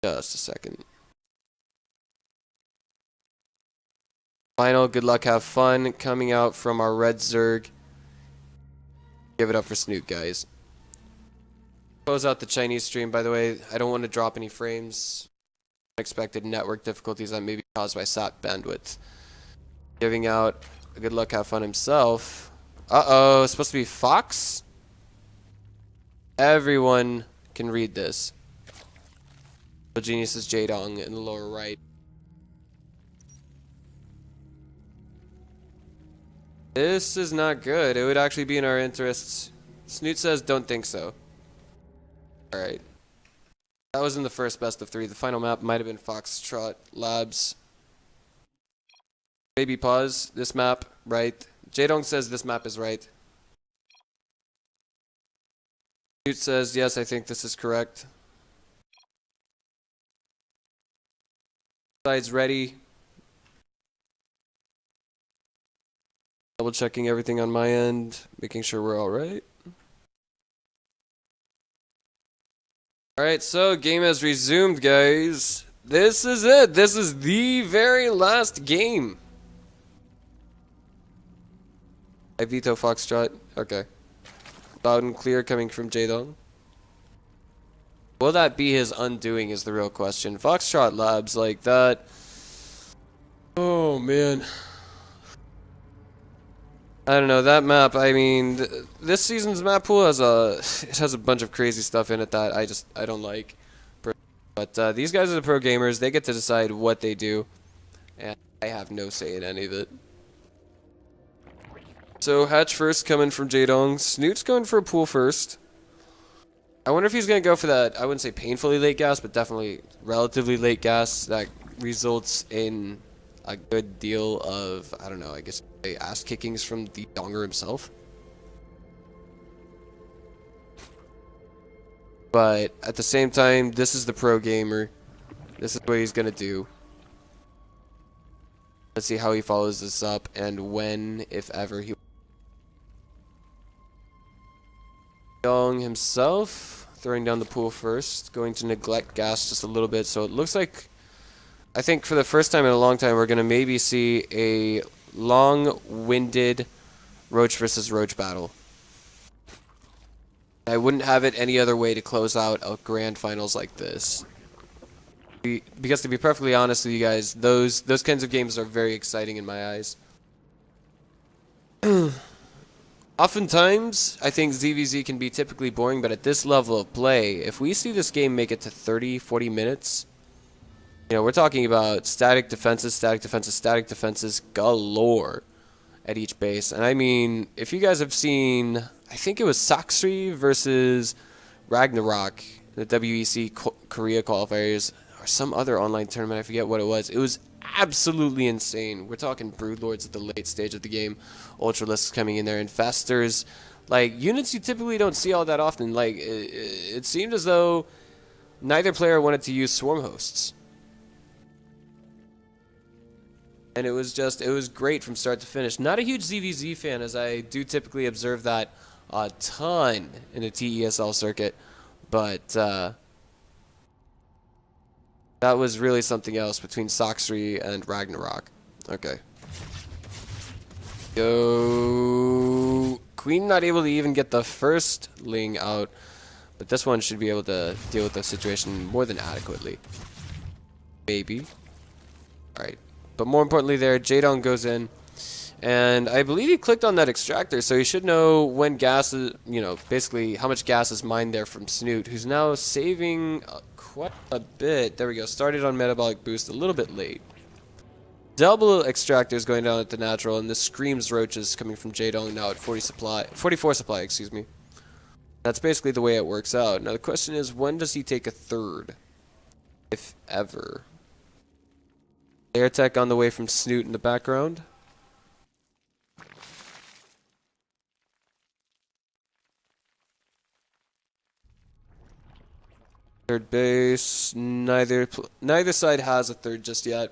Just a second. Final, good luck, have fun coming out from our red Zerg. Give it up for Snute, guys. Close out the Chinese stream, by the way. I don't want to drop any frames. Unexpected network difficulties that may be caused by SAT bandwidth. Giving out a good luck, have fun himself. Uh-oh, it's supposed to be Fox? Everyone can read this. The genius is Jaedong in the lower right. This is not good. It would actually be in our interests. Snute says, don't think so. Alright. That was in the first best of 3. The final map might have been Foxtrot Labs. Maybe pause. This map, right. Jaedong says this map is right. Snute says, yes, I think this is correct. Sides ready. Double checking everything on my end, making sure we're all right. Alright, so game has resumed, guys. This is it. This is the very last game. I veto Foxtrot. Okay. Loud and clear coming from Jaedong. Will that be his undoing is the real question. Foxtrot Labs like that. Oh, man. I don't know, that map, I mean, this season's map pool has a bunch of crazy stuff in it that I don't like. But these guys are the pro gamers, they get to decide what they do, and I have no say in any of it. So, hatch first coming from Jaedong. Snute's going for a pool first. I wonder if he's going to go for that, I wouldn't say painfully late gas, but definitely relatively late gas that results in a good deal of, I don't know, I guess ass kickings from the Donger himself. But at the same time, this is the pro gamer. This is what he's gonna do. Let's see how he follows this up and when, if ever, he. Dong himself throwing down the pool first, going to neglect gas just a little bit. So it looks like, I think for the first time in a long time, we're gonna maybe see a long-winded Roach versus Roach battle. I wouldn't have it any other way to close out a grand finals like this. Because to be perfectly honest with you guys, those kinds of games are very exciting in my eyes. Oftentimes, I think ZVZ can be typically boring, but at this level of play, if we see this game make it to 30, 40 minutes, you know, we're talking about static defenses galore at each base. And I mean, if you guys have seen, I think it was Saxri versus Ragnarok, the WEC Korea qualifiers, or some other online tournament, I forget what it was. It was absolutely insane. We're talking Broodlords at the late stage of the game, Ultralisks coming in there, Infestors, like units you typically don't see all that often. Like, it seemed as though neither player wanted to use Swarm Hosts. And it was great from start to finish. Not a huge ZVZ fan, as I do typically observe that a ton in the TESL circuit. But that was really something else between Saxri and Ragnarok. Okay. Go. Queen not able to even get the first Ling out. But this one should be able to deal with the situation more than adequately. Maybe. Alright. But more importantly there, Jaedong goes in. And I believe he clicked on that extractor, so he should know when gas is, you know, basically how much gas is mined there from Snute, who's now saving quite a bit. There we go. Started on metabolic boost a little bit late. Double extractors going down at the natural, and this screams roaches coming from Jaedong now at 44 supply, excuse me. That's basically the way it works out. Now the question is, when does he take a third? If ever. Air tech on the way from Snute in the background. Third base. Neither side has a third just yet.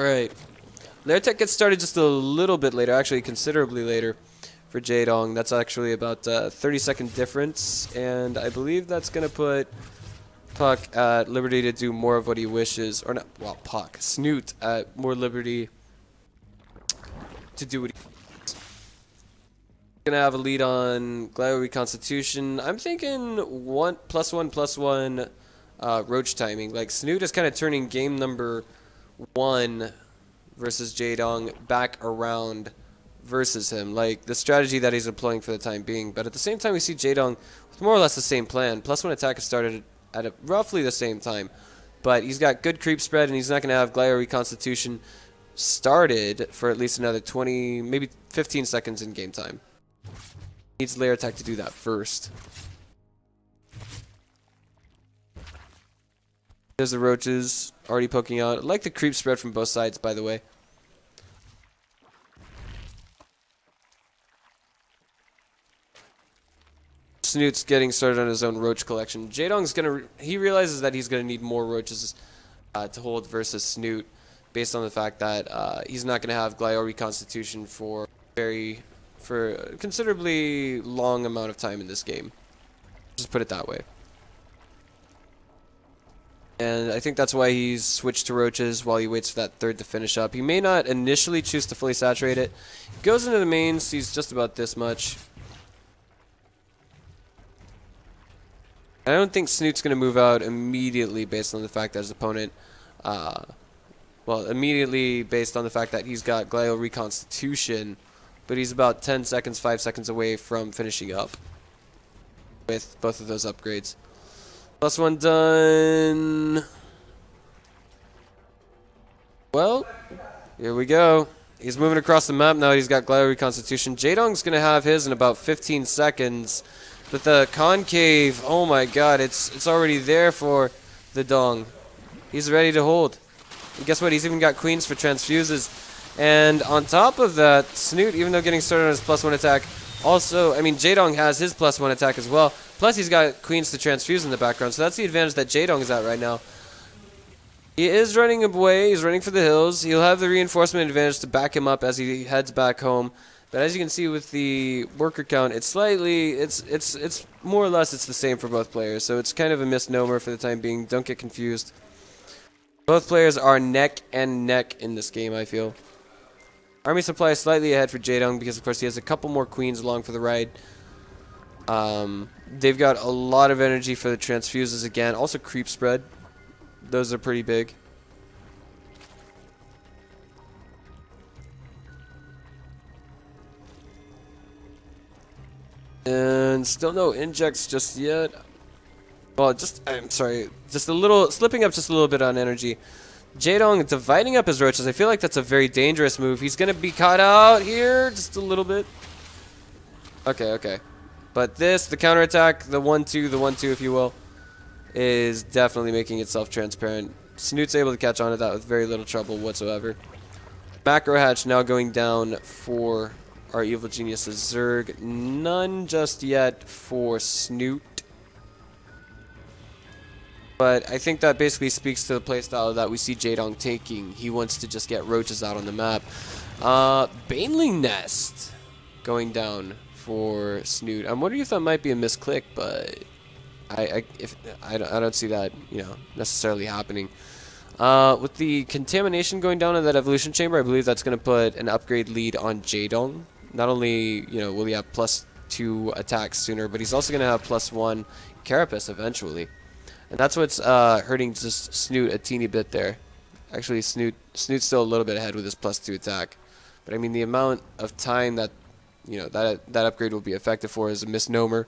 Alright. Air tech gets started just a little bit later, actually considerably later. for Jaedong. That's actually about a 30-second difference, and I believe that's going to put Puck at liberty to do more of what he wishes. Or not, well, Puck. Snute at more liberty to do what he wants. Going to have a lead on Glider Reconstitution. I'm thinking +1/+1 Roach timing. Like, Snute is kind of turning game number 1 versus Jaedong back around versus him. Like, the strategy that he's employing for the time being. But at the same time, we see Jaedong with more or less the same plan. +1 attack has started at roughly the same time. But he's got good creep spread, and he's not going to have Glider Reconstitution started for at least another 20, maybe 15 seconds in game time. He needs layer attack to do that first. There's the roaches already poking out. I like the creep spread from both sides, by the way. Snute's getting started on his own roach collection. Jaedong's he realizes that he's gonna need more roaches to hold versus Snute, based on the fact that he's not gonna have Glider Reconstitution for a considerably long amount of time in this game. Just put it that way. And I think that's why he's switched to roaches while he waits for that third to finish up. He may not initially choose to fully saturate it. He goes into the main, sees just about this much. I don't think Snute's going to move out immediately based on the fact that his opponent... immediately based on the fact that he's got Glider Reconstitution, but he's about 10 seconds, 5 seconds away from finishing up with both of those upgrades. +1 done. Well, here we go. He's moving across the map now. He's got Glider Reconstitution. Jaedong's going to have his in about 15 seconds. But the concave, oh my god, it's already there for the Dong. He's ready to hold. And guess what? He's even got queens for transfuses. And on top of that, Snute, even though getting started on his +1 attack, also, I mean, Jaedong has his +1 attack as well. Plus, he's got queens to transfuse in the background. So that's the advantage that Jaedong is at right now. He is running away. He's running for the hills. He'll have the reinforcement advantage to back him up as he heads back home. But as you can see with the worker count, it's slightly, it's more or less it's the same for both players. So it's kind of a misnomer for the time being. Don't get confused. Both players are neck and neck in this game, I feel. Army supply is slightly ahead for Jaedong because, of course, he has a couple more queens along for the ride. They've got a lot of energy for the transfuses again. Also creep spread. Those are pretty big. And still no injects just yet. Well, I'm sorry, just a little, slipping up just a little bit on energy. Jaedong dividing up his roaches. I feel like that's a very dangerous move. He's going to be caught out here just a little bit. Okay. But this, the counterattack, the 1-2, the 1-2 if you will, is definitely making itself transparent. Snute's able to catch on to that with very little trouble whatsoever. Macro hatch now going down for our evil geniuses Zerg. None just yet for Snute. But I think that basically speaks to the playstyle that we see Jaedong taking. He wants to just get roaches out on the map. Baneling Nest going down for Snute. I'm wondering if that might be a misclick, but I don't see that, necessarily happening. With the contamination going down in that evolution chamber, I believe that's going to put an upgrade lead on Jaedong. Not only, will he have +2 attacks sooner, but he's also going to have +1 carapace eventually. And that's what's hurting just Snute a teeny bit there. Actually, Snute's still a little bit ahead with his +2 attack. But I mean, the amount of time that that upgrade will be effective for is a misnomer.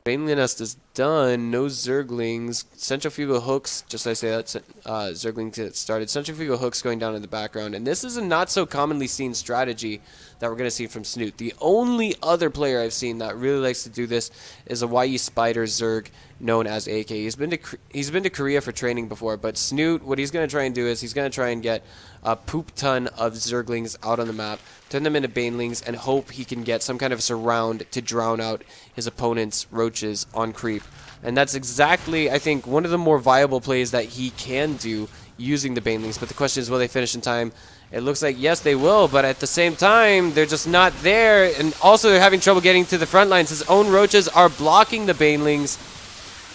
Baneling Nest is done. No Zerglings. Centrifugal hooks, just as I say that, Zerglings get started. Centrifugal hooks going down in the background. And this is a not so commonly seen strategy that we're going to see from Snute. The only other player I've seen that really likes to do this is a YE Spider Zerg known as AK. He's been to Korea for training before, but Snute, what he's going to try and do is he's going to try and get a poop ton of Zerglings out on the map, turn them into Banelings, and hope he can get some kind of surround to drown out his opponent's roaches on creep. And that's exactly, I think, one of the more viable plays that he can do, using the banelings, but the question is, will they finish in time? It looks like yes they will, but at the same time they're just not there, and also they're having trouble getting to the front lines. His own roaches are blocking the banelings.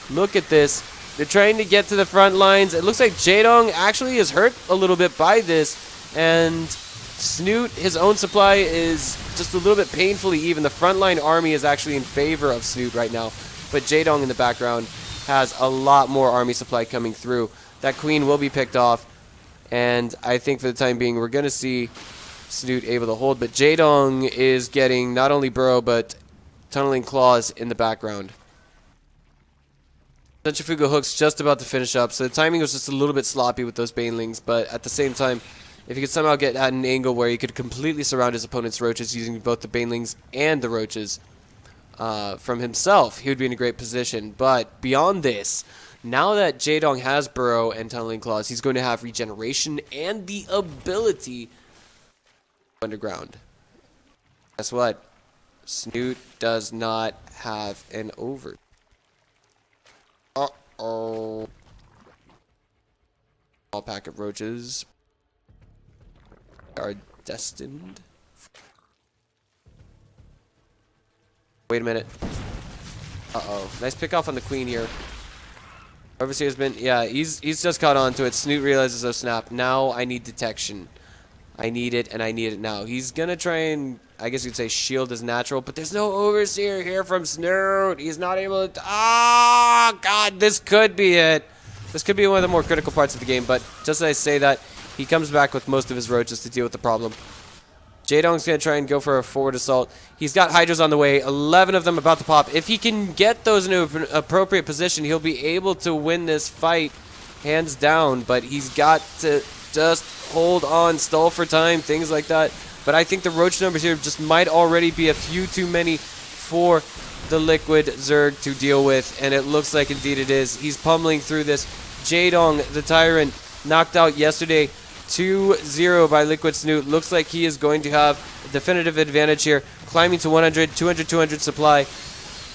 Look at this. They're trying to get to the front lines. It looks like Jaedong actually is hurt a little bit by this, and Snute, his own supply is just a little bit painfully even. The frontline army is actually in favor of Snute right now, but Jaedong in the background has a lot more army supply coming through. That queen will be picked off, and I think for the time being we're going to see Snute able to hold, but Jaedong is getting not only burrow but tunneling claws in the background. Centrifugal hook's just about to finish up, so the timing was just a little bit sloppy with those banelings, but at the same time, if he could somehow get at an angle where he could completely surround his opponent's roaches using both the banelings and the roaches from himself, he would be in a great position. But beyond this, now that Jaedong has burrow and tunneling claws, he's going to have regeneration and the ability underground. Guess what? Snute does not have an over. Uh-oh. Small pack of roaches are destined. Wait a minute. Uh-oh. Nice pick off on the queen here. Overseer's been... Yeah, he's just caught on to it. Snute realizes, oh snap, now I need detection. I need it, and I need it now. He's gonna try and, I guess you'd say, shield his natural, but there's no Overseer here from Snute. He's not able to... Ah, God, this could be it. This could be one of the more critical parts of the game, but just as I say that, he comes back with most of his roaches to deal with the problem. Jaedong's going to try and go for a forward assault. He's got Hydras on the way, 11 of them about to pop. If he can get those in an appropriate position, he'll be able to win this fight hands down, but he's got to just hold on, stall for time, things like that. But I think the roach numbers here just might already be a few too many for the Liquid Zerg to deal with, and it looks like indeed it is. He's pummeling through this. Jaedong, the Tyrant, knocked out yesterday 2-0 by LiquidSnute. Looks like he is going to have a definitive advantage here, climbing to 100, 200, 200 supply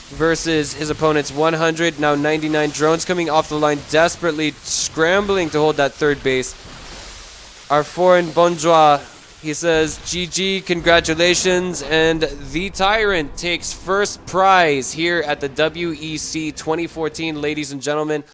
versus his opponent's 100, now 99. Drones coming off the line, desperately scrambling to hold that third base. Our foreign bonjour, he says, GG, congratulations, and the Tyrant takes first prize here at the WEC 2014, ladies and gentlemen.